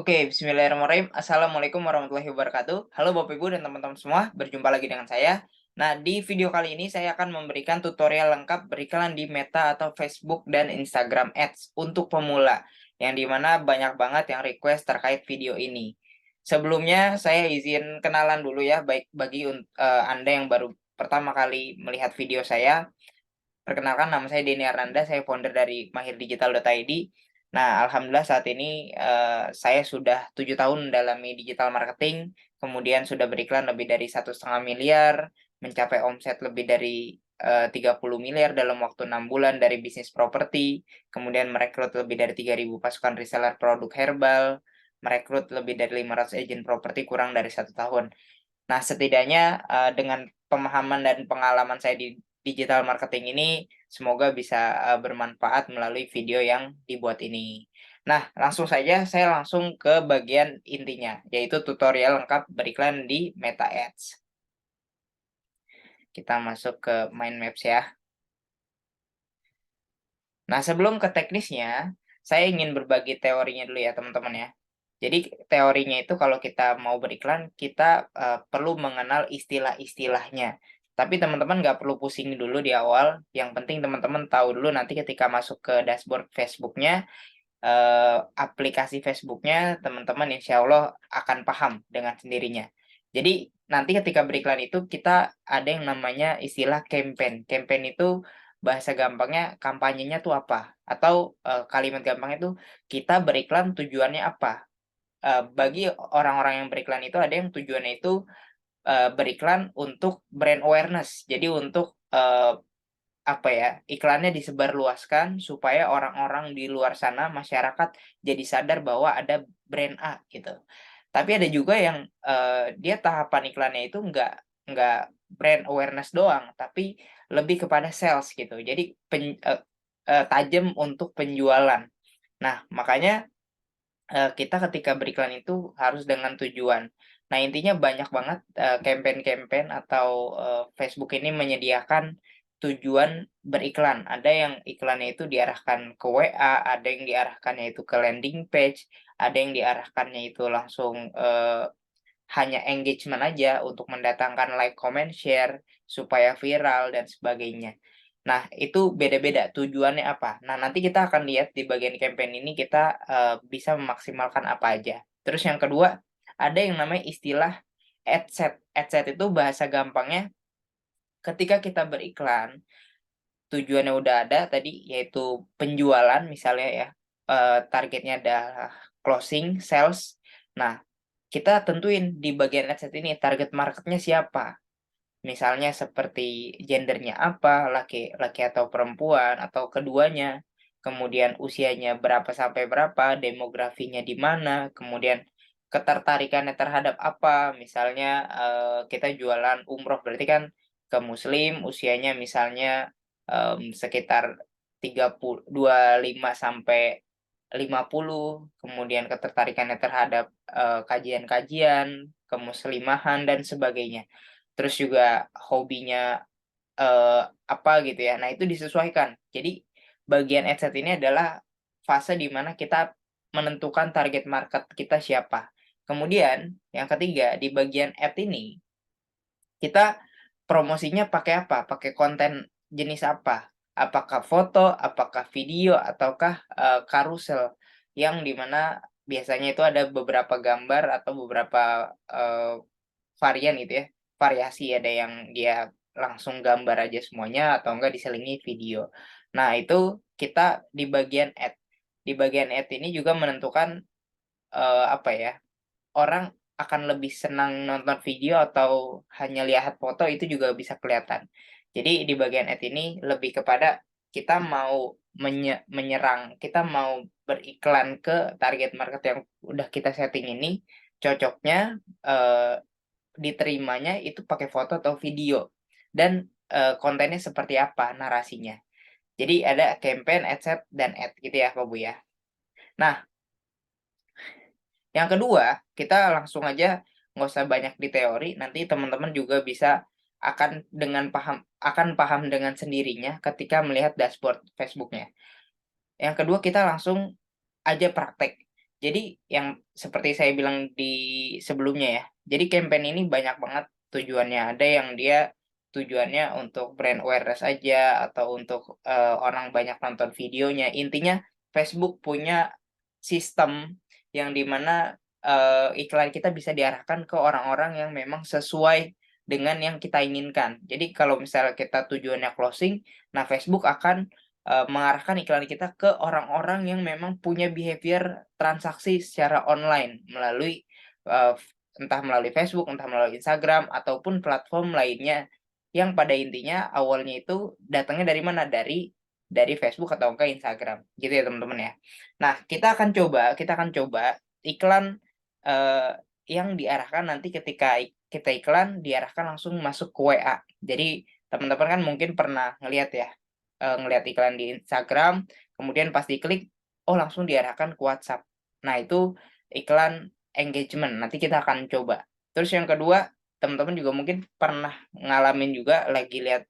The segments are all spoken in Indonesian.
Oke, bismillahirrahmanirrahim. Assalamualaikum warahmatullahi wabarakatuh. Halo Bapak Ibu dan teman-teman semua, berjumpa lagi dengan saya. Nah, di video kali ini saya akan memberikan tutorial lengkap beriklan di Meta atau Facebook dan Instagram Ads untuk pemula, yang dimana banyak banget yang request terkait video ini. Sebelumnya, saya izin kenalan dulu ya, baik bagi Anda yang baru pertama kali melihat video saya. Perkenalkan, nama saya Denny Arnanda, saya founder dari mahirdigital.id. Nah, alhamdulillah saat ini, saya sudah 7 tahun mendalami digital marketing, kemudian sudah beriklan lebih dari 1,5 miliar, mencapai omset lebih dari, 30 miliar dalam waktu 6 bulan dari bisnis properti, kemudian merekrut lebih dari 3.000 pasukan reseller produk herbal, merekrut lebih dari 500 agen properti kurang dari 1 tahun. Nah, setidaknya, dengan pemahaman dan pengalaman saya di digital marketing ini, semoga bisa, bermanfaat melalui video yang dibuat ini. Nah, langsung saja saya langsung ke bagian intinya, yaitu tutorial lengkap beriklan di Meta Ads. Kita masuk ke Mind Maps ya. Nah, sebelum ke teknisnya, saya ingin berbagi teorinya dulu ya, teman-teman ya. Jadi teorinya itu kalau kita mau beriklan, kita, perlu mengenal istilah-istilahnya. Tapi teman-teman nggak perlu pusing dulu di awal, yang penting teman-teman tahu dulu nanti ketika masuk ke dashboard Facebook-nya, aplikasi Facebook-nya, teman-teman insya Allah akan paham dengan sendirinya. Jadi nanti ketika beriklan itu kita ada yang namanya istilah campaign. Campaign itu bahasa gampangnya kampanyenya tuh apa? Atau, kalimat gampangnya itu kita beriklan tujuannya apa? Bagi orang-orang yang beriklan itu ada yang tujuannya itu, beriklan untuk brand awareness. Jadi untuk, apa ya, iklannya disebarluaskan supaya orang-orang di luar sana, masyarakat jadi sadar bahwa ada brand A gitu. Tapi ada juga yang, dia tahapan iklannya itu nggak brand awareness doang, tapi lebih kepada sales gitu. Jadi tajam untuk penjualan. Nah, makanya kita ketika beriklan itu harus dengan tujuan. Nah, intinya banyak banget, campaign-campaign atau, Facebook ini menyediakan tujuan beriklan. Ada yang iklannya itu diarahkan ke WA, ada yang diarahkannya itu ke landing page, ada yang diarahkannya itu langsung, hanya engagement aja untuk mendatangkan like, comment, share, supaya viral dan sebagainya. Nah, itu beda-beda tujuannya apa. Nah, nanti kita akan lihat di bagian campaign ini kita, bisa memaksimalkan apa aja. Terus yang kedua, ada yang namanya istilah ad set. Ad set itu bahasa gampangnya ketika kita beriklan, tujuannya udah ada tadi, yaitu penjualan misalnya ya, targetnya adalah closing, sales. Nah, kita tentuin di bagian ad set ini target marketnya siapa. Misalnya seperti gendernya apa, laki-laki atau perempuan atau keduanya, kemudian usianya berapa sampai berapa, demografinya di mana, kemudian ketertarikannya terhadap apa. Misalnya, kita jualan umroh berarti kan ke muslim, usianya misalnya, sekitar 25 sampai 50, kemudian ketertarikannya terhadap, kajian-kajian, kemuslimahan dan sebagainya. Terus juga hobinya, apa gitu ya. Nah, itu disesuaikan. Jadi bagian adset ini adalah fase di mana kita menentukan target market kita siapa. Kemudian yang ketiga, di bagian ad ini, kita promosinya pakai apa? Pakai konten jenis apa? Apakah foto, apakah video, ataukah, karusel, yang di mana biasanya itu ada beberapa gambar atau beberapa, varian gitu ya, variasi ada yang dia langsung gambar aja semuanya atau enggak diselingi video. Nah, itu kita di bagian add. Di bagian add ini juga menentukan, apa ya, orang akan lebih senang nonton video atau hanya lihat foto itu juga bisa kelihatan. Jadi di bagian add ini lebih kepada kita mau menyerang, kita mau beriklan ke target market yang udah kita setting ini, cocoknya, diterimanya itu pakai foto atau video dan, kontennya seperti apa narasinya. Jadi ada campaign, ad set, dan ad gitu ya, Bapak, Bu, ya. Nah, yang kedua, kita langsung aja nggak usah banyak di teori, nanti teman-teman juga bisa akan paham dengan sendirinya ketika melihat dashboard Facebook-nya. Yang kedua, kita langsung aja praktek. Jadi yang seperti saya bilang di sebelumnya ya, jadi campaign ini banyak banget tujuannya. Ada yang dia tujuannya untuk brand awareness aja atau untuk, orang banyak nonton videonya. Intinya Facebook punya sistem yang di mana, iklan kita bisa diarahkan ke orang-orang yang memang sesuai dengan yang kita inginkan. Jadi kalau misalnya kita tujuannya closing, nah Facebook akan, mengarahkan iklan kita ke orang-orang yang memang punya behavior transaksi secara online melalui, entah melalui Facebook, entah melalui Instagram, ataupun platform lainnya yang pada intinya awalnya itu datangnya dari mana? Dari Facebook atau enggak Instagram, gitu ya teman-teman ya. Nah, kita akan coba iklan, eee, yang diarahkan nanti ketika kita iklan diarahkan langsung masuk ke WA. Jadi teman-teman kan mungkin pernah ngelihat ya, ngelihat iklan di Instagram, kemudian pas diklik, oh langsung diarahkan ke WhatsApp. Nah itu iklan engagement, nanti kita akan coba. Terus yang kedua, teman-teman juga mungkin pernah ngalamin juga lagi lihat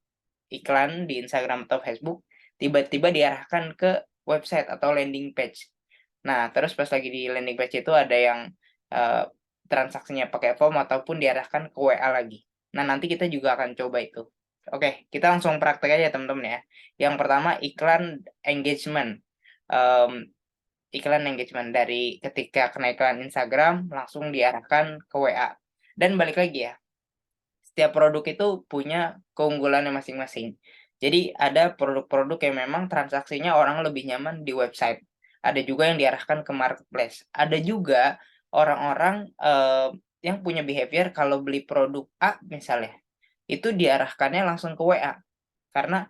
iklan di Instagram atau Facebook, tiba-tiba diarahkan ke website atau landing page. Nah, terus pas lagi di landing page itu ada yang, eee, transaksinya pakai form ataupun diarahkan ke WA lagi. Nah, nanti kita juga akan coba itu. Oke, kita langsung praktek aja teman-teman ya. Yang pertama iklan engagement, mmm, iklan engagement dari ketika kena iklan Instagram langsung diarahkan ke WA. Dan balik lagi ya, setiap produk itu punya keunggulannya masing-masing. Jadi ada produk-produk yang memang transaksinya orang lebih nyaman di website. Ada juga yang diarahkan ke marketplace. Ada juga orang-orang, yang punya behavior kalau beli produk A misalnya, itu diarahkannya langsung ke WA. Karena,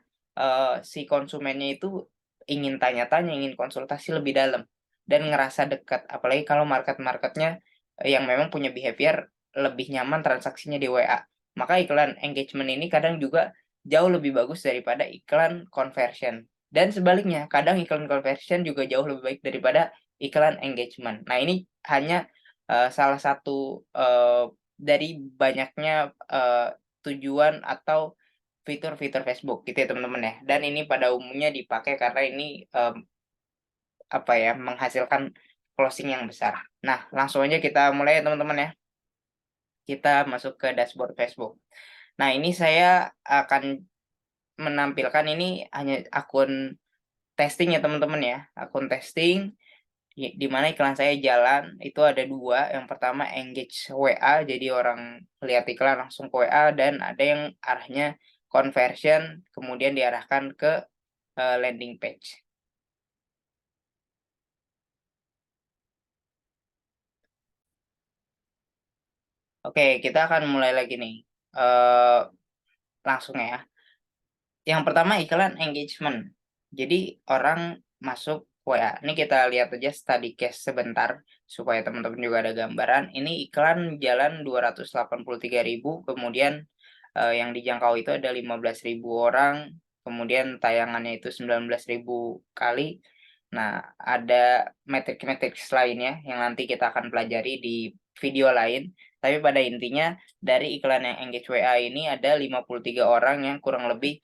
si konsumennya itu ingin tanya-tanya, ingin konsultasi lebih dalam, dan ngerasa dekat. Apalagi kalau market-marketnya, yang memang punya behavior lebih nyaman transaksinya di WA. Maka iklan engagement ini kadang juga jauh lebih bagus daripada iklan conversion. Dan sebaliknya, kadang iklan conversion juga jauh lebih baik daripada iklan engagement. Nah, ini hanya, salah satu, dari banyaknya, tujuan atau fitur-fitur Facebook gitu ya, teman-teman ya. Dan ini pada umumnya dipakai karena ini, apa ya, menghasilkan closing yang besar. Nah, langsung aja kita mulai ya, teman-teman ya. Kita masuk ke dashboard Facebook. Nah, ini saya akan menampilkan ini hanya akun testing ya teman-teman ya, akun testing di mana iklan saya jalan itu ada 2, yang pertama engage WA, jadi orang lihat iklan langsung ke WA, dan ada yang arahnya conversion kemudian diarahkan ke, landing page. Oke, kita akan mulai lagi nih, langsung ya. Yang pertama iklan engagement. Jadi orang masuk WA. Ini kita lihat aja study case sebentar supaya teman-teman juga ada gambaran. Ini iklan jalan 283.000, kemudian yang dijangkau itu ada 15.000 orang, kemudian tayangannya itu 19.000 kali. Nah, ada metrik-metrik lainnya yang nanti kita akan pelajari di video lain. Tapi pada intinya dari iklan yang engage WA ini ada 53 orang yang kurang lebih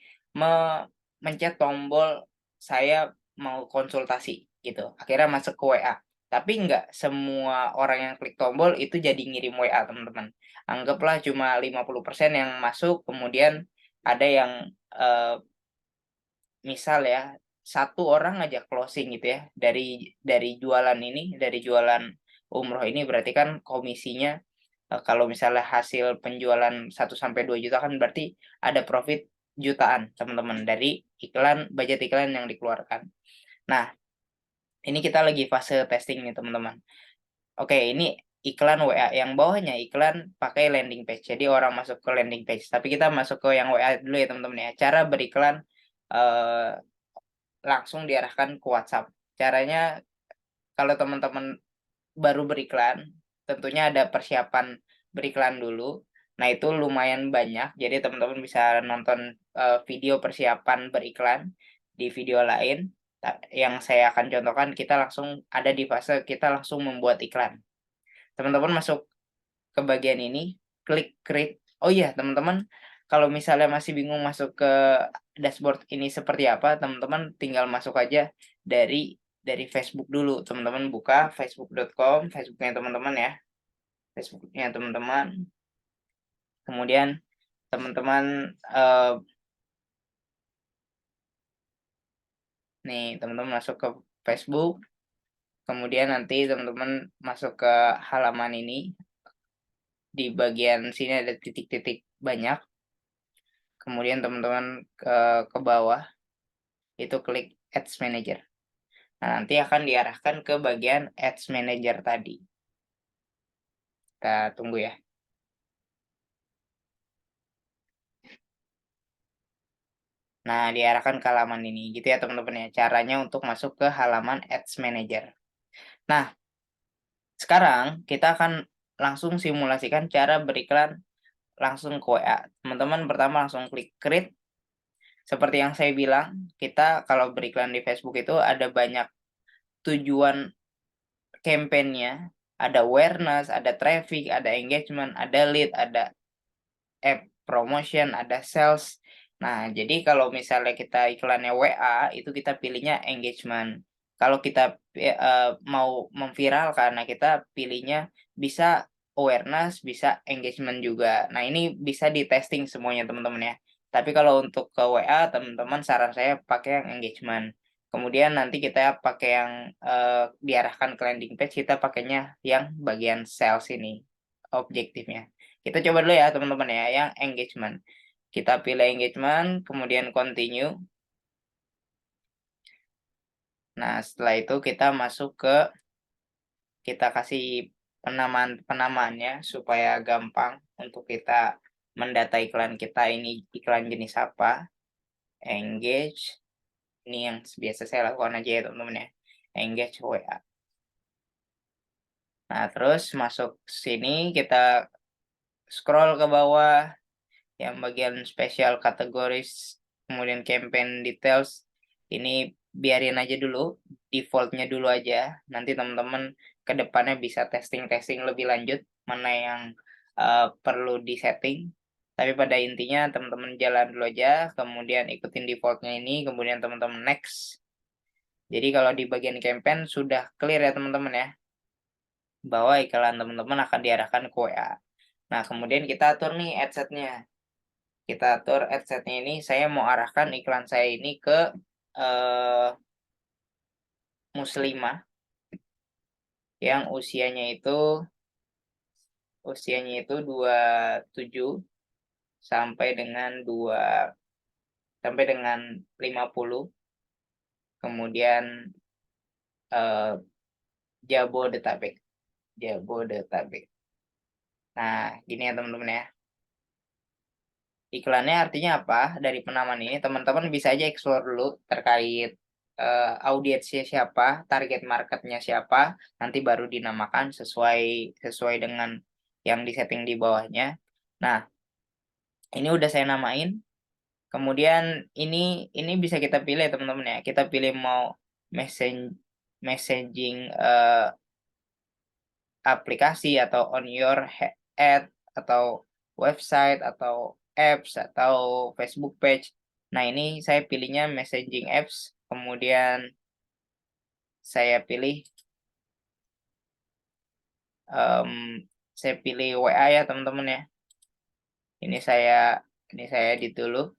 mencet tombol saya mau konsultasi gitu, akhirnya masuk ke WA. Tapi nggak semua orang yang klik tombol itu jadi ngirim WA, teman-teman. Anggaplah cuma 50% yang masuk, kemudian ada yang, misal ya, satu orang aja closing gitu ya, dari jualan ini, dari jualan umroh ini berarti kan komisinya, kalau misalnya hasil penjualan 1 sampai 2 juta kan berarti ada profit jutaan, teman-teman, dari budget iklan yang dikeluarkan. Nah, ini kita lagi fase testing nih, teman-teman. Oke, ini iklan WA, yang bawahnya iklan pakai landing page. Jadi orang masuk ke landing page, tapi kita masuk ke yang WA dulu ya, teman-teman ya. Cara beriklan, eee, langsung diarahkan ke WhatsApp. Caranya kalau teman-teman baru beriklan, tentunya ada persiapan beriklan dulu. Nah, itu lumayan banyak, jadi teman-teman bisa nonton, video persiapan beriklan di video lain. Yang saya akan contohkan, kita langsung ada di fase kita langsung membuat iklan. Teman-teman masuk ke bagian ini, klik create. Oh iya, teman-teman, kalau misalnya masih bingung masuk ke dashboard ini seperti apa, teman-teman tinggal masuk aja dari dari Facebook dulu. Teman-teman buka facebook.com, Facebooknya teman-teman ya, Facebooknya teman-teman. Kemudian teman-teman, nih teman-teman masuk ke Facebook, kemudian nanti teman-teman masuk ke halaman ini, di bagian sini ada titik-titik banyak, kemudian teman-teman ke bawah, itu klik Ads Manager. Nah, nanti akan diarahkan ke bagian Ads Manager tadi. Kita tunggu ya. Nah, diarahkan ke halaman ini, gitu ya teman-teman ya, caranya untuk masuk ke halaman Ads Manager. Nah, sekarang kita akan langsung simulasikan cara beriklan langsung ke WA. Teman-teman pertama langsung klik create. Seperti yang saya bilang, kita kalau beriklan di Facebook itu ada banyak tujuan campaign-nya, ada awareness, ada traffic, ada engagement, ada lead, ada app promotion, ada sales. Nah, jadi kalau misalnya kita iklannya WA, itu kita pilihnya engagement. Kalau kita mau memviralkan, nah kita pilihnya bisa awareness, bisa engagement juga. Nah, ini bisa di-testing semuanya teman-teman ya. Tapi kalau untuk ke WA, teman-teman saran saya pakai yang engagement. Kemudian nanti kita pakai yang diarahkan ke landing page, kita pakainya yang bagian sales ini, objektifnya. Kita coba dulu ya teman-teman ya, yang engagement. Kita pilih engagement, kemudian continue. Nah, setelah itu kita masuk kita kasih penamaannya supaya gampang untuk kita mendata iklan kita ini iklan jenis apa. Engage, ini yang biasa saya lakukan aja ya teman-teman ya. Engage WA. Nah, terus masuk sini kita scroll ke bawah, yang bagian spesial kategoris, kemudian campaign details, ini biarin aja dulu, defaultnya dulu aja. Nanti teman-teman ke depannya bisa testing-testing lebih lanjut mana yang perlu disetting. Tapi pada intinya teman-teman jalan dulu aja, kemudian ikutin defaultnya ini, kemudian teman-teman next. Jadi kalau di bagian campaign sudah clear ya teman-teman ya, bahwa iklan teman-teman akan diarahkan ke WA. Nah, kemudian kita atur nih adset-nya. Kita atur adset-nya ini, saya mau arahkan iklan saya ini ke muslimah yang usianya itu 27 sampai dengan 50, kemudian eh, Jabodetabek. Jabodetabek. Nah, gini ya teman-teman ya. Iklannya artinya apa? Dari penamaan ini teman-teman bisa aja explore dulu terkait audiensnya siapa, target marketnya siapa, nanti baru dinamakan sesuai sesuai dengan yang disetting di bawahnya. Nah, ini udah saya namain. Kemudian ini bisa kita pilih ya teman-teman ya. Kita pilih mau messaging aplikasi atau on your ad atau website atau apps atau Facebook page. Nah, ini saya pilihnya messaging apps, kemudian saya pilih um, saya pilih WA ya teman-teman ya. Ini saya edit dulu.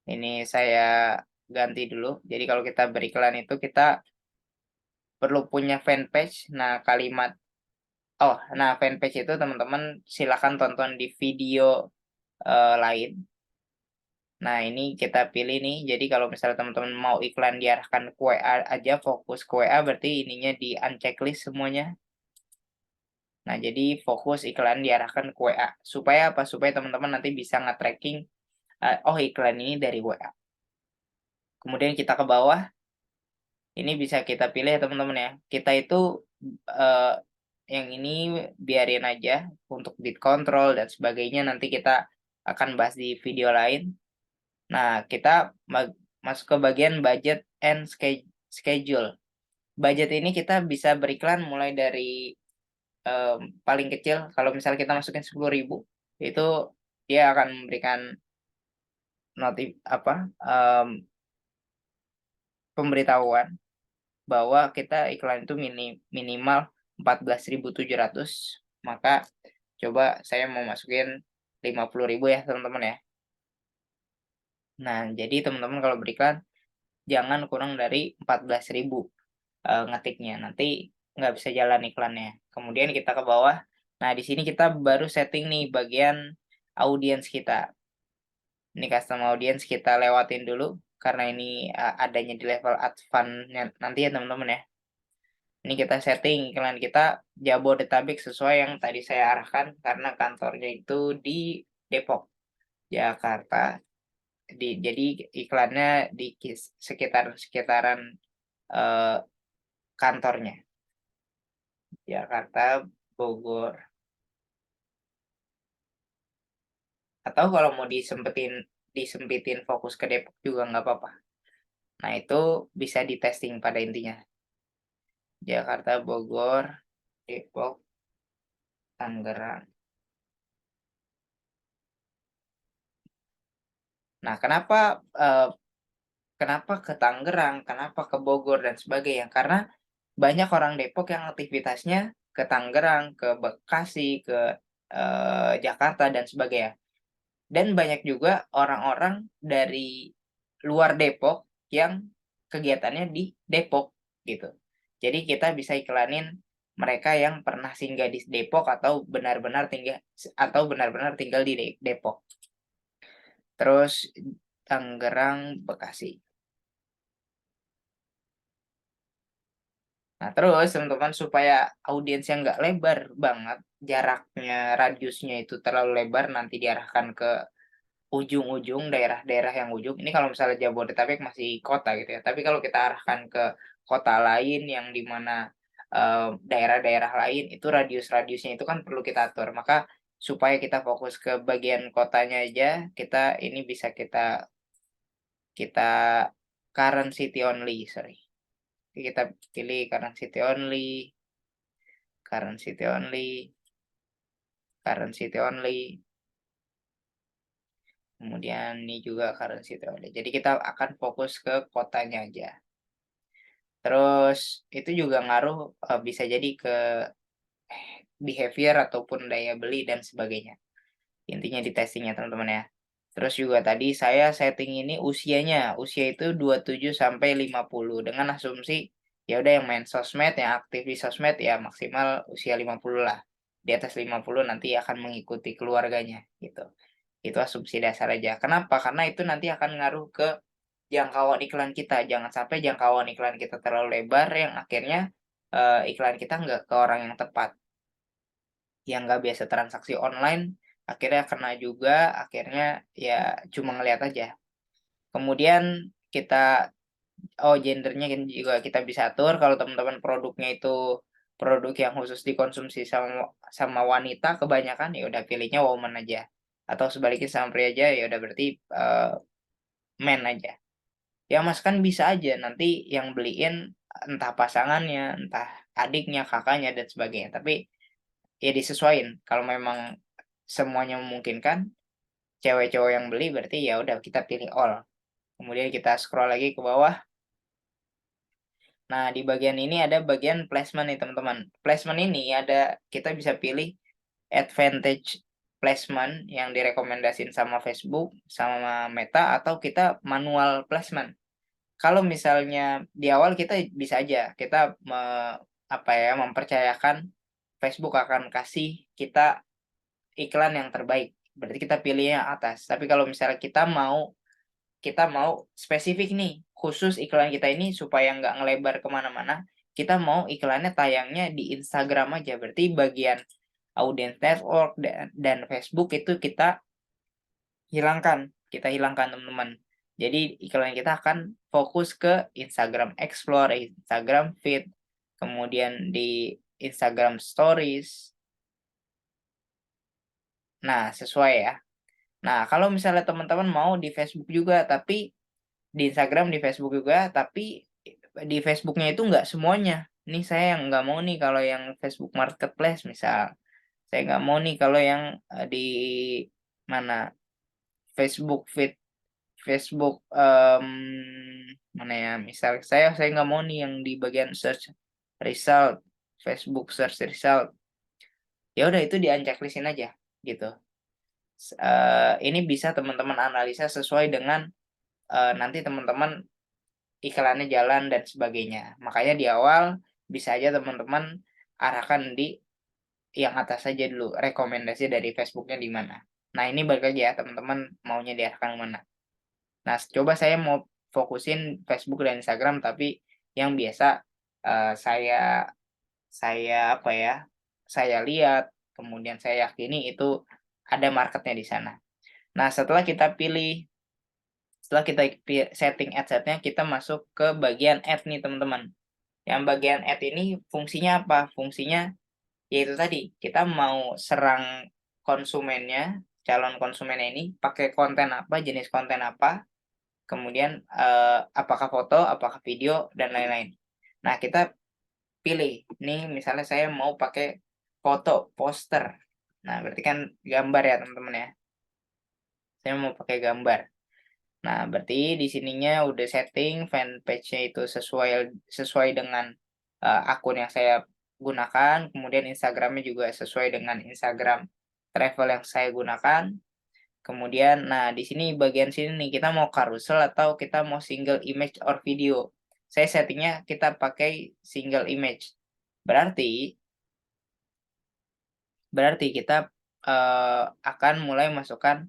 Ini saya ganti dulu. Jadi kalau kita beriklan itu kita perlu punya fanpage. Nah, fanpage itu teman-teman silakan tonton di video lain. Nah, ini kita pilih nih. Jadi kalau misalnya teman-teman mau iklan diarahkan ke WA aja, fokus ke WA, berarti ininya di unchecklist semuanya. Nah, jadi fokus iklan diarahkan ke WA. Supaya apa? Supaya teman-teman nanti bisa nge-tracking, oh iklan ini dari WA. Kemudian kita ke bawah, ini bisa kita pilih ya teman-teman ya. Kita itu eh, yang ini biarin aja untuk bid control dan sebagainya. Nanti kita akan bahas di video lain. Nah, kita masuk ke bagian budget and schedule. Budget ini kita bisa beriklan mulai dari paling kecil. Kalau misalnya kita masukin 10.000, itu dia akan memberikan notif apa pemberitahuan bahwa kita iklan itu minimal 14.700, maka coba saya mau masukin 50.000 ya teman-teman ya. Nah, jadi teman-teman kalau beriklan jangan kurang dari 14.000 ngetiknya, nanti nggak bisa jalan iklannya. Kemudian kita ke bawah, nah di sini kita baru setting nih bagian audiens kita. Ini custom audience kita lewatin dulu, karena ini adanya di level advance nanti ya teman-teman ya. Ini kita setting iklan kita Jabodetabek sesuai yang tadi saya arahkan, karena kantornya itu di Depok, Jakarta. Jadi iklannya di sekitaran eh, kantornya, Jakarta, Bogor. Atau kalau mau disempitin fokus ke Depok juga nggak apa-apa. Nah, itu bisa di-testing pada intinya. Jakarta, Bogor, Depok, Tangerang. Nah, kenapa ke Tangerang, kenapa ke Bogor dan sebagainya? Karena banyak orang Depok yang aktivitasnya ke Tangerang, ke Bekasi, ke Jakarta dan sebagainya. Dan banyak juga orang-orang dari luar Depok yang kegiatannya di Depok gitu. Jadi kita bisa iklanin mereka yang pernah singgah di Depok atau benar-benar tinggal di Depok. Terus Tangerang, Bekasi. Nah, terus teman-teman supaya audiensnya nggak lebar banget, jaraknya, radiusnya itu terlalu lebar, nanti diarahkan ke ujung-ujung, daerah-daerah yang ujung. Ini kalau misalnya Jabodetabek masih kota gitu ya. Tapi kalau kita arahkan ke kota lain yang di mana daerah-daerah lain itu radius-radiusnya itu kan perlu kita atur. Maka supaya kita fokus ke bagian kotanya aja, ini bisa kita kita current city only, sorry. Kita pilih current city only, current city only, current city only. Kemudian ini juga current city only. Jadi kita akan fokus ke kotanya aja. Terus itu juga ngaruh, bisa jadi ke behavior ataupun daya beli dan sebagainya. Intinya di testing ya teman-teman ya. Terus juga tadi saya setting ini usianya, usia itu 27 sampai 50 dengan asumsi ya udah yang main sosmed, yang aktif di sosmed ya maksimal usia 50 lah. Di atas 50 nanti akan mengikuti keluarganya gitu. Itu asumsi dasar aja. Kenapa? Karena itu nanti akan ngaruh ke jangkauan iklan kita. Jangan sampai jangkauan iklan kita terlalu lebar yang akhirnya iklan kita nggak ke orang yang tepat. Yang nggak biasa transaksi online, akhirnya kena juga, akhirnya ya cuma ngeliat aja. Kemudian gendernya kan juga kita bisa atur kalau teman-teman produknya itu produk yang khusus dikonsumsi sama sama wanita kebanyakan, ya udah pilihnya woman aja. Atau sebaliknya sama pria aja, ya udah berarti men aja. Ya Mas kan bisa aja nanti yang beliin entah pasangannya, entah adiknya, kakaknya, dan sebagainya. Tapi ya disesuaiin. Kalau memang semuanya memungkinkan, cewek cowok yang beli berarti ya udah kita pilih all. Kemudian kita scroll lagi ke bawah. Nah, di bagian ini ada bagian placement nih teman-teman. Placement ini kita bisa pilih advantage placement yang direkomendasiin sama Facebook, sama Meta, atau kita manual placement. Kalau misalnya di awal kita bisa aja, kita mempercayakan Facebook akan kasih kita iklan yang terbaik, berarti kita pilih yang atas. Tapi kalau misalnya kita mau spesifik nih, khusus iklan kita ini supaya nggak ngelebar kemana mana, kita mau iklannya tayangnya di Instagram aja, berarti bagian audience network dan Facebook itu kita hilangkan teman-teman. Jadi iklan kita akan fokus ke Instagram Explore, Instagram Feed, kemudian di Instagram Stories. Nah, sesuai ya. Nah, kalau misalnya teman-teman mau di Facebook juga, tapi di Instagram, di Facebook juga, tapi di Facebooknya itu nggak semuanya. Nih saya yang nggak mau nih kalau yang Facebook Marketplace misal. Saya nggak mau nih kalau yang di mana Facebook feed, Facebook Mana ya, misal saya nggak mau nih yang di bagian search result, Facebook search result, ya udah itu di-unchecklistin aja, gitu. Ini bisa teman-teman analisa sesuai dengan, nanti teman-teman iklannya jalan dan sebagainya. Makanya di awal bisa aja teman-teman arahkan di yang atas saja dulu, rekomendasi dari Facebooknya di mana. Nah, ini balik lagi ya, teman-teman maunya diarahkan ke mana. Nah, coba saya mau fokusin Facebook dan Instagram, tapi yang biasa, saya apa ya, saya lihat, kemudian saya yakini itu ada marketnya di sana. Nah, setelah kita setting adset-nya, kita masuk ke bagian add nih, teman-teman. Yang bagian add ini fungsinya apa? Fungsinya yaitu tadi, kita mau serang konsumennya, calon konsumennya ini pakai konten apa, jenis konten apa, kemudian, apakah foto, apakah video, dan lain-lain. Nah, kita pilih, nih misalnya saya mau pakai foto, poster. Nah, berarti kan gambar ya, teman-teman ya. Saya mau pakai gambar. Nah, berarti di sininya udah setting fanpage-nya itu sesuai sesuai dengan, akun yang saya gunakan, kemudian Instagram-nya juga sesuai dengan Instagram travel yang saya gunakan. Kemudian, nah di sini bagian sini nih, kita mau carousel atau kita mau single image or video. Saya settingnya kita pakai single image. Berarti berarti kita, akan mulai masukkan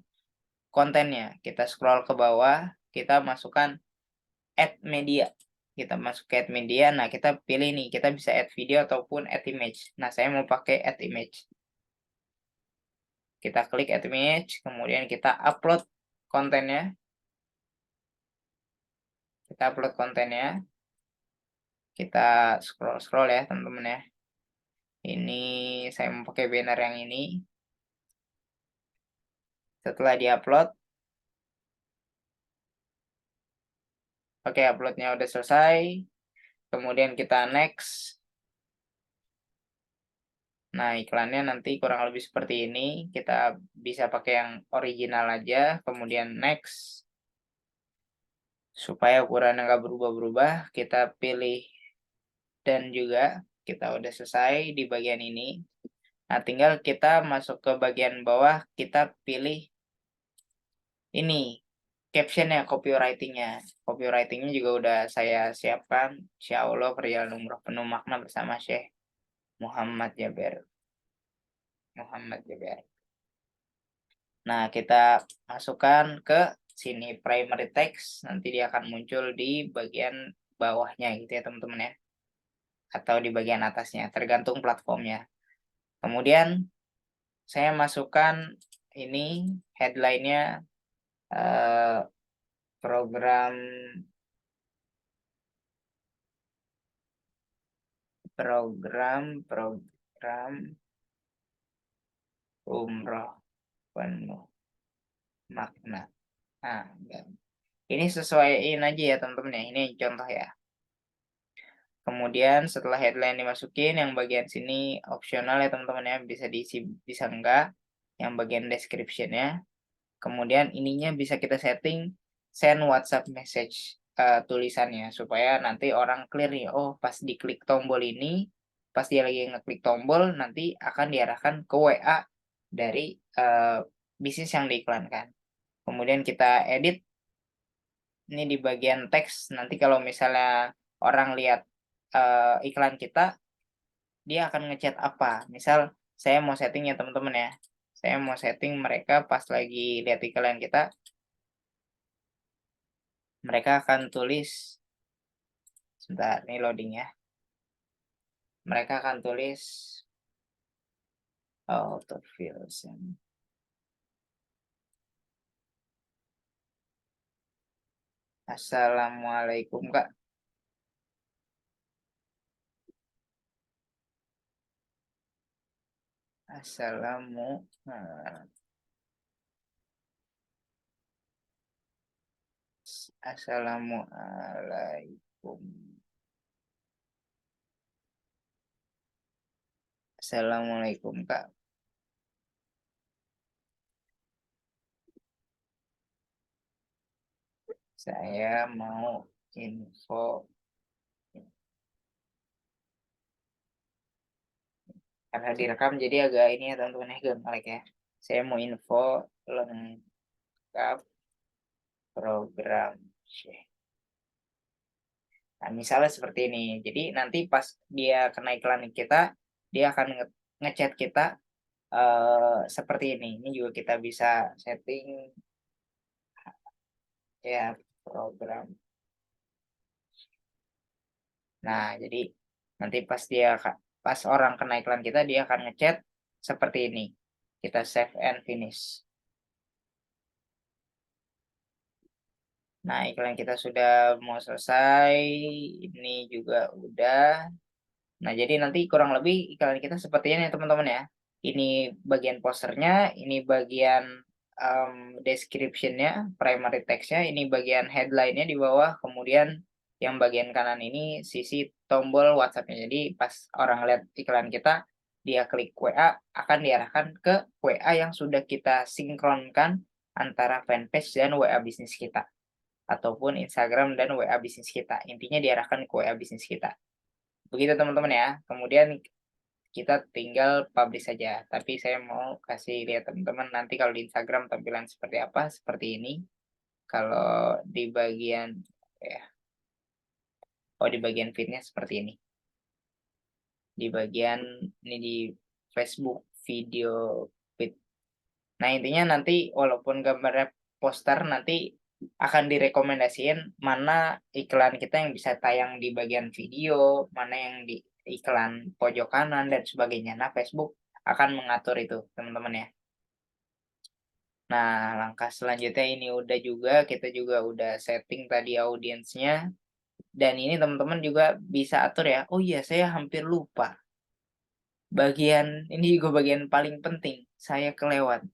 kontennya. Kita scroll ke bawah, kita masukkan add media. Kita masuk ke add media, nah kita pilih nih, kita bisa add video ataupun add image. Nah, saya mau pakai add image. Kita klik add image, kemudian kita upload kontennya. Kita upload kontennya. Kita scroll-scroll ya, teman-teman ya. Ini saya mau pakai banner yang ini. Setelah diupload, oke uploadnya udah selesai. Kemudian kita next. Nah, iklannya nanti kurang lebih seperti ini. Kita bisa pakai yang original aja, kemudian next. Supaya ukurannya nggak berubah-berubah, kita pilih dan juga kita udah selesai di bagian ini. Nah, tinggal kita masuk ke bagian bawah, kita pilih ini, caption-nya, copywriting-nya. Copywriting-nya juga udah saya siapkan. Insya Allah perjalanan umroh penuh makna bersama Syekh Muhammad Jaber. Muhammad Jaber. Nah, kita masukkan ke sini primary text, nanti dia akan muncul di bagian bawahnya gitu ya teman-teman ya. Atau di bagian atasnya, tergantung platformnya. Kemudian saya masukkan ini headline-nya, eh, program program program umroh penuh makna. Nah, ini sesuaiin aja ya teman-teman ya. Ini contoh ya. Kemudian setelah headline dimasukin, yang bagian sini opsional ya teman-teman ya, bisa diisi bisa enggak. Yang bagian description-nya. Kemudian ininya bisa kita setting send WhatsApp message, tulisannya supaya nanti orang clear nih, oh pas diklik tombol ini, pas dia lagi ngeklik tombol nanti akan diarahkan ke WA dari, bisnis yang diiklankan. Kemudian kita edit ini di bagian teks, nanti kalau misalnya orang lihat, iklan kita, dia akan ngechat apa. Misal saya mau setting ya teman-teman ya, saya mau setting mereka pas lagi lihat iklan kita, mereka akan tulis sebentar ini loading ya, mereka akan tulis autofill send. Assalamualaikum Kak. Assalamu eee, Assalamualaikum. Assalamualaikum Kak, saya mau info, karena direkam jadi agak ini ya teman-teman ya, agak melek ya. Saya mau info lengkap program. Nah, misalnya seperti ini. Jadi nanti pas dia kena iklan kita, dia akan ngechat kita seperti ini. Ini juga kita bisa setting ya program. Nah, jadi nanti pas orang kena iklan kita, dia akan ngechat seperti ini. Kita save and finish. Nah, iklan kita sudah mau selesai. Ini juga udah. Nah, jadi nanti kurang lebih iklan kita seperti ini ya teman-teman ya. Ini bagian posternya, ini bagian description-nya, primary text-nya, ini bagian headline-nya di bawah, kemudian yang bagian kanan ini sisi tombol WhatsApp-nya. Jadi pas orang lihat iklan kita, dia klik WA, akan diarahkan ke WA yang sudah kita sinkronkan antara fanpage dan WA bisnis kita, ataupun Instagram dan WA bisnis kita. Intinya diarahkan ke WA bisnis kita. Begitu teman-teman ya. Kemudian kita tinggal publish saja. Tapi saya mau kasih lihat teman-teman nanti kalau di Instagram tampilan seperti apa, seperti ini. Kalau di bagian ya, oh di bagian feed-nya seperti ini. Di bagian ini di Facebook video feed. Nah, intinya nanti walaupun gambarnya poster nanti akan direkomendasiin mana iklan kita yang bisa tayang di bagian video, mana yang di iklan pojok kanan dan sebagainya. Nah, Facebook akan mengatur itu, teman-teman ya. Nah, langkah selanjutnya ini udah juga, kita juga udah setting tadi audiensnya. Dan ini teman-teman juga bisa atur ya. Oh iya, saya hampir lupa. Ini juga bagian paling penting, saya kelewat.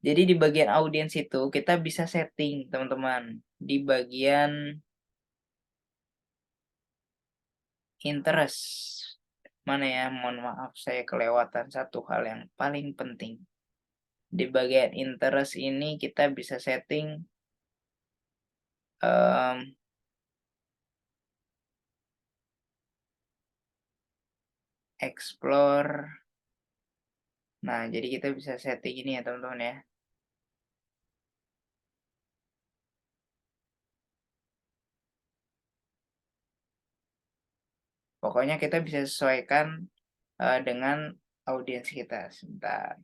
Jadi di bagian audiens itu kita bisa setting, teman-teman. Di bagian interest. Mana ya? Mohon maaf saya kelewatan satu hal yang paling penting. Di bagian interest ini kita bisa setting mmm, explore. Nah, jadi kita bisa setting ini ya, teman-teman ya. Pokoknya kita bisa sesuaikan, dengan audiens kita. Sebentar.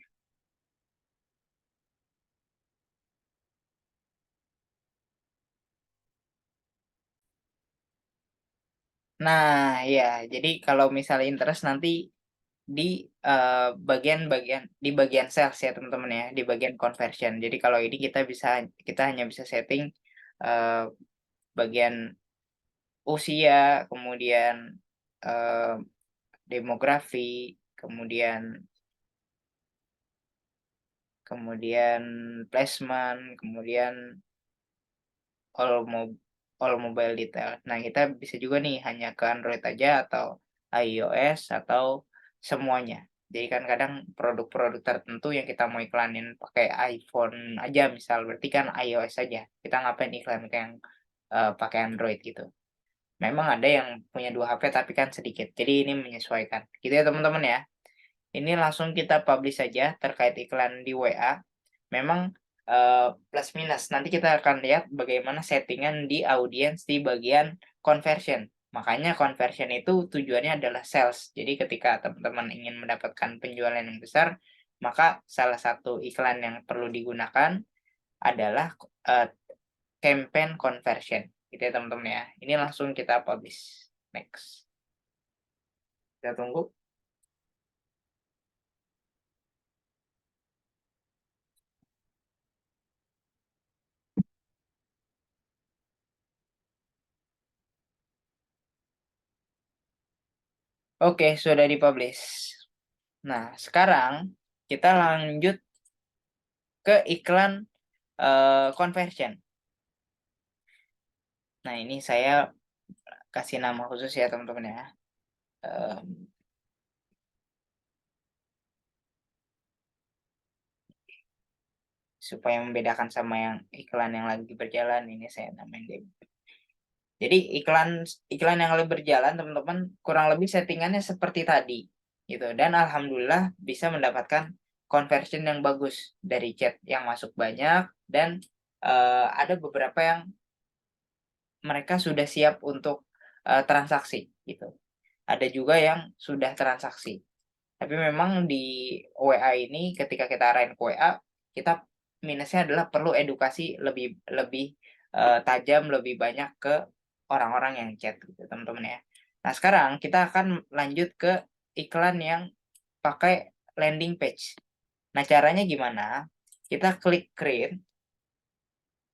Nah, ya, jadi kalau misalnya interest nanti di, bagian sales ya teman-teman ya, di bagian conversion. Jadi kalau ini kita hanya bisa setting, eee, bagian usia, kemudian, eee, demografi, kemudian kemudian placement, kemudian all mo all mobile detail. Nah, kita bisa juga nih hanya ke Android aja atau iOS atau semuanya. Jadi kan kadang produk-produk tertentu yang kita mau iklanin pakai iPhone aja misal, berarti kan iOS aja. Kita ngapain iklan ke yang, pakai Android gitu. Memang ada yang punya 2 HP tapi kan sedikit. Jadi ini menyesuaikan. Gitu ya teman-teman ya. Ini langsung kita publish saja terkait iklan di WA. Memang, plus minus, nanti kita akan lihat bagaimana settingan di audiens di bagian conversion. Makanya conversion itu tujuannya adalah sales. Jadi ketika teman-teman ingin mendapatkan penjualan yang besar, maka salah satu iklan yang perlu digunakan adalah, campaign conversion, gitu ya teman-teman ya. Ini langsung kita publish. Next. Kita tunggu. Oke, sudah dipublish. Nah, sekarang kita lanjut ke iklan, conversion. Nah, ini saya kasih nama khusus ya, teman-teman ya, mmm, supaya membedakan sama yang iklan yang lagi berjalan, ini saya namain Jadi iklan yang lebih berjalan teman-teman kurang lebih settingannya seperti tadi, gitu. Dan alhamdulillah bisa mendapatkan conversion yang bagus dari chat yang masuk banyak dan, ada beberapa yang mereka sudah siap untuk, transaksi gitu. Ada juga yang sudah transaksi. Tapi memang di WA ini ketika kita arahin ke WA, kita minusnya adalah perlu edukasi lebih lebih, tajam, lebih banyak ke orang-orang yang chat gitu, teman-teman ya. Nah, sekarang kita akan lanjut ke iklan yang pakai landing page. Nah, caranya gimana? Kita klik create,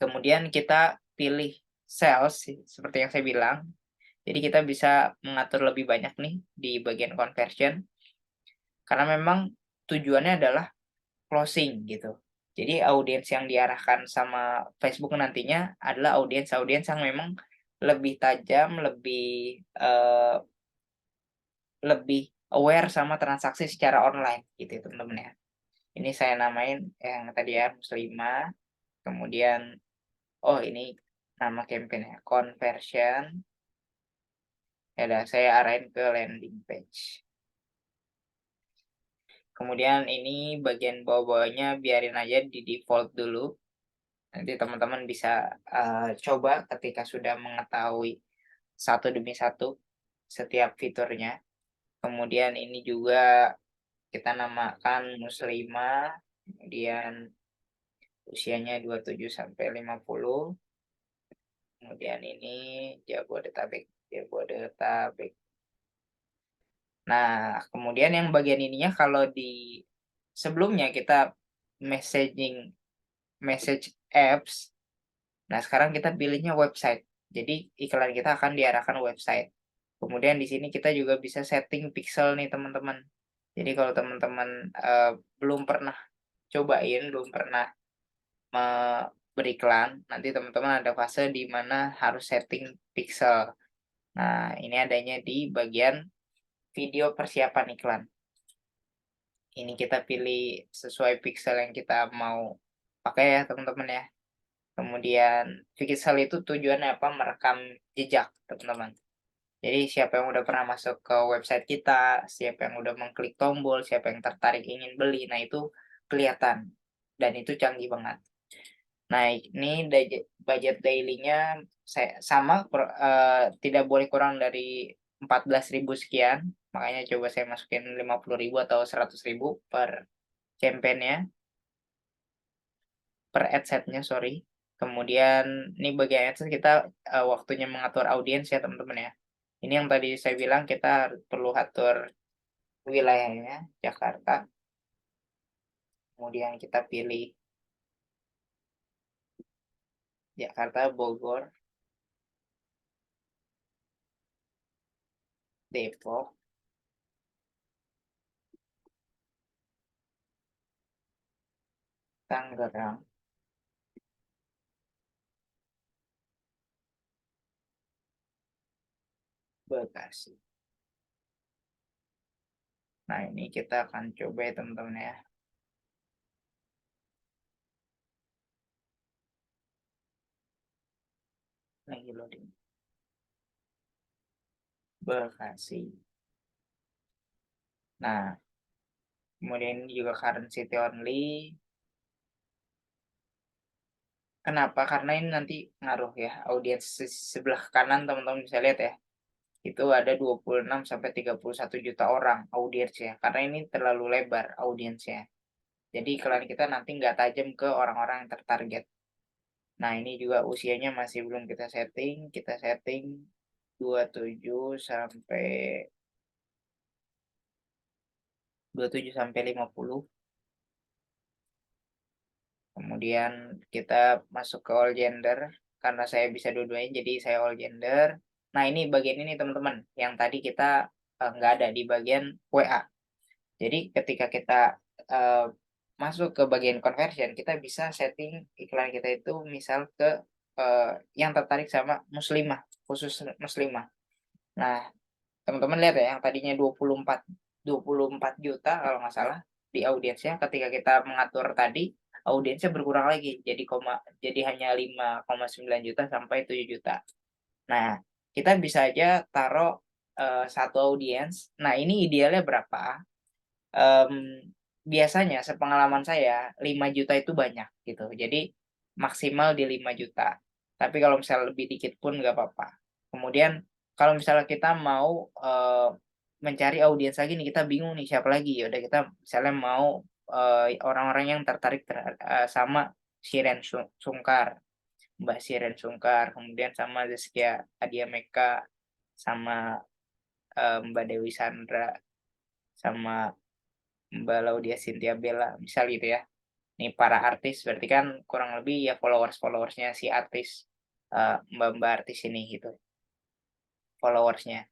kemudian kita pilih sales seperti yang saya bilang. Jadi kita bisa mengatur lebih banyak nih di bagian conversion, karena memang tujuannya adalah closing gitu. Jadi audiens yang diarahkan sama Facebook nantinya adalah audiens-audiens yang memang lebih tajam, lebih aware sama transaksi secara online gitu ya teman-teman ya. Ini saya namain yang tadi ya muslimah, kemudian oh ini nama campaign-nya conversion, ya udah saya arahin ke landing page. Kemudian ini bagian bawah-bawahnya biarin aja di default dulu. Nanti teman-teman bisa, coba ketika sudah mengetahui satu demi satu setiap fiturnya. Kemudian ini juga kita namakan muslimah, kemudian usianya 27 sampai 50, kemudian ini Jabodetabek Jabodetabek. Nah, kemudian yang bagian ininya kalau di sebelumnya kita messaging message apps. Nah, sekarang kita pilihnya website. Jadi iklan kita akan diarahkan website. Kemudian di sini kita juga bisa setting pixel nih teman-teman. Jadi kalau teman-teman, belum pernah cobain, belum pernah beriklan, nanti teman-teman ada fase di mana harus setting pixel. Nah, ini adanya di bagian video persiapan iklan. Ini kita pilih sesuai pixel yang kita mau pakai ya teman-teman ya. Kemudian pixel itu tujuannya apa? Merekam jejak, teman-teman. Jadi siapa yang udah pernah masuk ke website kita, siapa yang udah mengklik tombol, siapa yang tertarik ingin beli, nah itu kelihatan dan itu canggih banget. Nah, ini budget daily-nya sama tidak boleh kurang dari 14.000 sekian, makanya coba saya masukin 50.000 atau 100.000 per campaign-nya, per adset-nya sorry. Kemudian ini bagian adsense kita, waktunya mengatur audiens ya teman-teman ya. Ini yang tadi saya bilang kita perlu atur wilayahnya, Jakarta, kemudian kita pilih Jakarta, Bogor, Depok, Tangerang, Bekasi. Nah, ini kita akan coba ya teman-teman ya. Lagi loading. Bekasi. Nah, kemudian ini juga current city only. Kenapa? Karena ini nanti ngaruh ya, audiens sebelah kanan teman-teman bisa lihat ya. Itu ada 26 sampai 31 juta orang audiensnya, karena ini terlalu lebar audiensnya. Jadi iklan kita nanti nggak tajam ke orang-orang yang tertarget. Nah, ini juga usianya masih belum kita setting 27 sampai 27 sampai 50. Kemudian kita masuk ke all gender, karena saya bisa dua-duanya jadi saya all gender. Nah, ini bagian ini teman-teman, yang tadi kita, nggak ada di bagian WA. Jadi ketika kita, masuk ke bagian conversion, kita bisa setting iklan kita itu misal ke, yang tertarik sama muslimah, khusus muslimah. Nah, teman-teman lihat ya yang tadinya 24 juta kalau nggak salah di audiensnya, ketika kita mengatur tadi, audiensnya berkurang lagi jadi hanya 5,9 juta sampai 7 juta. Nah, kita bisa aja taruh, 1 audiens. Nah, ini idealnya berapa? Biasanya sepengalaman saya 5 juta itu banyak gitu. Jadi maksimal di 5 juta. Tapi kalau misalnya lebih dikit pun nggak apa-apa. Kemudian kalau misalnya kita mau, mencari audiens lagi nih, kita bingung nih siapa lagi, ya udah kita misalnya mau, orang-orang yang tertarik sama Shireen Sungkar, Mbak Shireen Sungkar, kemudian sama Zaskia Adiameka, sama, Mbak Dewi Sandra, sama Mbak Laudia Cynthia Bella, misal gitu ya. Nih para artis berarti kan kurang lebih ya followers-followersnya si artis, mbak-mbak artis ini gitu, followersnya.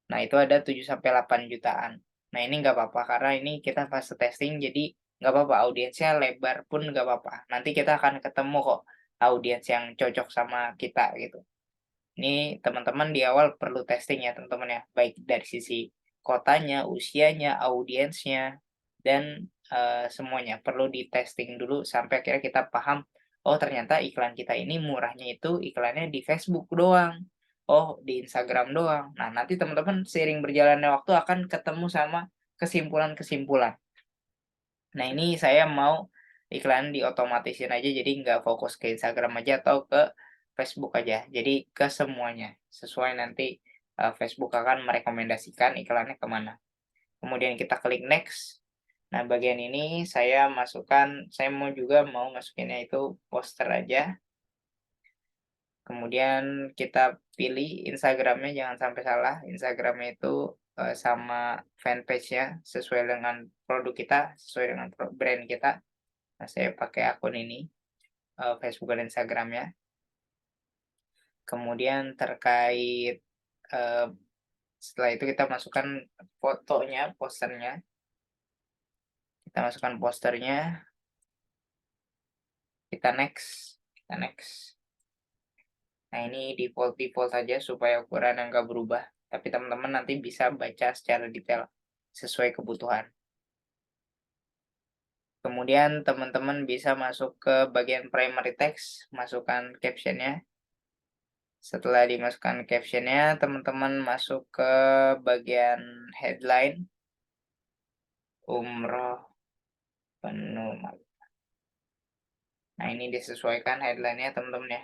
Nah itu ada 7 sampai 8 jutaan. Nah ini nggak apa-apa karena ini kita fase testing jadi nggak apa-apa audiensnya lebar pun nggak apa-apa. Nanti kita akan ketemu kok audiens yang cocok sama kita gitu. Ini teman-teman di awal perlu testing ya teman-teman ya, baik dari sisi kotanya, usianya, audiensnya, dan, semuanya perlu di-testing dulu sampai akhirnya kita paham, oh ternyata iklan kita ini murahnya itu iklannya di Facebook doang, oh di Instagram doang. Nah nanti teman-teman seiring berjalannya waktu akan ketemu sama kesimpulan-kesimpulan. Nah ini saya mau iklan diotomatisin aja jadi nggak fokus ke Instagram aja atau ke Facebook aja. Jadi ke semuanya, sesuai nanti, Facebook akan merekomendasikan iklannya kemana. Kemudian kita klik next. Nah bagian ini saya mau juga mau masukinnya itu poster aja. Kemudian kita pilih Instagramnya jangan sampai salah, Instagramnya itu, sama fanpage-nya sesuai dengan produk kita, sesuai dengan brand kita. Nah, saya pakai akun ini, Facebook dan Instagram-nya. Kemudian terkait, eee, setelah itu kita masukkan fotonya, posternya, kita masukkan posternya, kita next. Nah, ini default-default saja supaya ukuran yang nggak berubah, tapi teman-teman nanti bisa baca secara detail sesuai kebutuhan. Kemudian teman-teman bisa masuk ke bagian primary text, masukkan caption-nya. Setelah dimasukkan caption-nya, teman-teman masuk ke bagian headline, umroh penuh Nah, ini disesuaikan headline-nya teman-teman ya.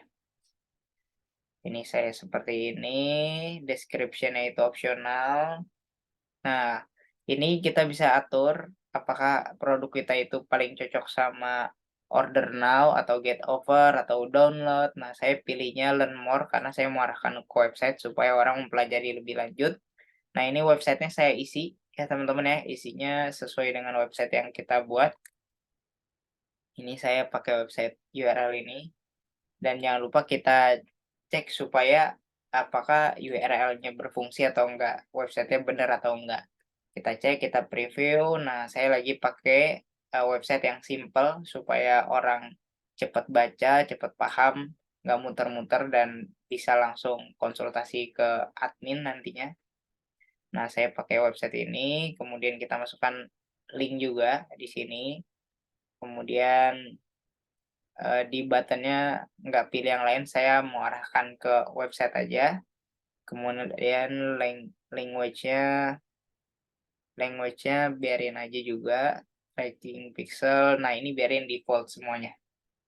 Ini saya seperti ini, description-nya itu opsional. Nah, ini kita bisa atur apakah produk kita itu paling cocok sama order now atau get over atau download. Nah, saya pilihnya learn more karena saya mengarahkan ke website supaya orang mempelajari lebih lanjut. Nah, ini websitenya saya isi ya teman-teman ya, isinya sesuai dengan website yang kita buat. Ini saya pakai website URL ini. Dan jangan lupa kita cek supaya apakah URL-nya berfungsi atau enggak, websitenya benar atau enggak. Kita cek, kita preview. Nah, saya lagi pakai website yang simple supaya orang cepat baca, cepat paham, nggak muter-muter dan bisa langsung konsultasi ke admin nantinya. Nah, saya pakai website ini, kemudian kita masukkan link juga di sini. Kemudian di button-nya nggak pilih yang lain, saya mau arahkan ke website aja. Kemudian language-nya language-nya biarin aja juga, tracking pixel, nah ini biarin default semuanya.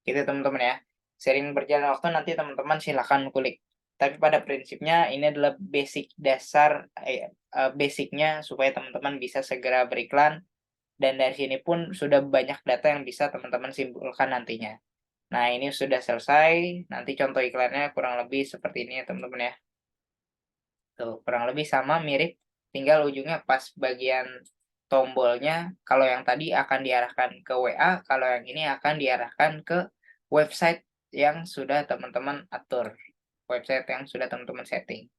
Gitu teman-teman ya. Sering berjalan waktu nanti teman-teman silahkan kulik. Tapi pada prinsipnya ini adalah basic dasar, basic-nya supaya teman-teman bisa segera beriklan, dan dari sini pun sudah banyak data yang bisa teman-teman simpulkan nantinya. Nah, ini sudah selesai, nanti contoh iklannya kurang lebih seperti ini ya teman-teman ya. Tuh, kurang lebih sama mirip, tinggal ujungnya pas bagian tombolnya, kalau yang tadi akan diarahkan ke WA, kalau yang ini akan diarahkan ke website yang sudah teman-teman atur, website yang sudah teman-teman setting.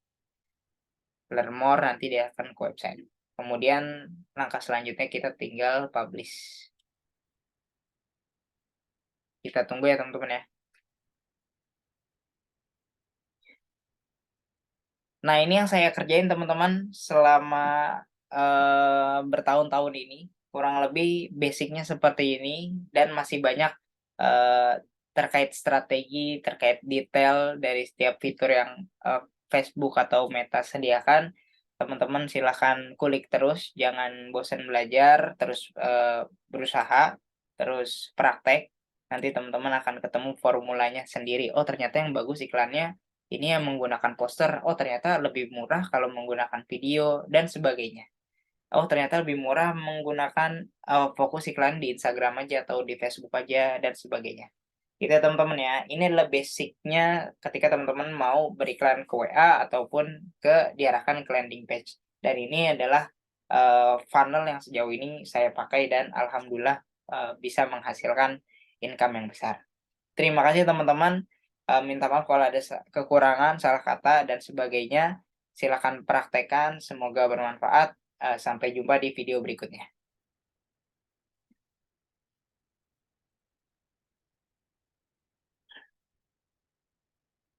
Learn more nanti diarahkan ke website. Kemudian langkah selanjutnya kita tinggal publish. Kita tunggu ya teman-teman ya. Nah, ini yang saya kerjain teman-teman selama, bertahun-tahun ini. Kurang lebih basicnya seperti ini dan masih banyak, terkait strategi, terkait detail dari setiap fitur yang, Facebook atau Meta sediakan, teman-teman silakan kulik terus, jangan bosan belajar, terus, berusaha, terus praktek, nanti teman-teman akan ketemu formulanya sendiri, "Oh ternyata yang bagus iklannya ini yang menggunakan poster, oh ternyata lebih murah kalau menggunakan video," dan sebagainya. Oh ternyata lebih murah menggunakan, fokus iklan di Instagram aja atau di Facebook aja dan sebagainya. Gitu ya teman-teman ya, ini adalah basic-nya ketika teman-teman mau beriklan ke WA ataupun diarahkan ke landing page. Dan ini adalah, funnel yang sejauh ini saya pakai dan alhamdulillah, bisa menghasilkan income yang besar. Terima kasih teman-teman, minta maaf kalau ada kekurangan, salah kata dan sebagainya. Silakan praktekkan, semoga bermanfaat. Sampai jumpa di video berikutnya.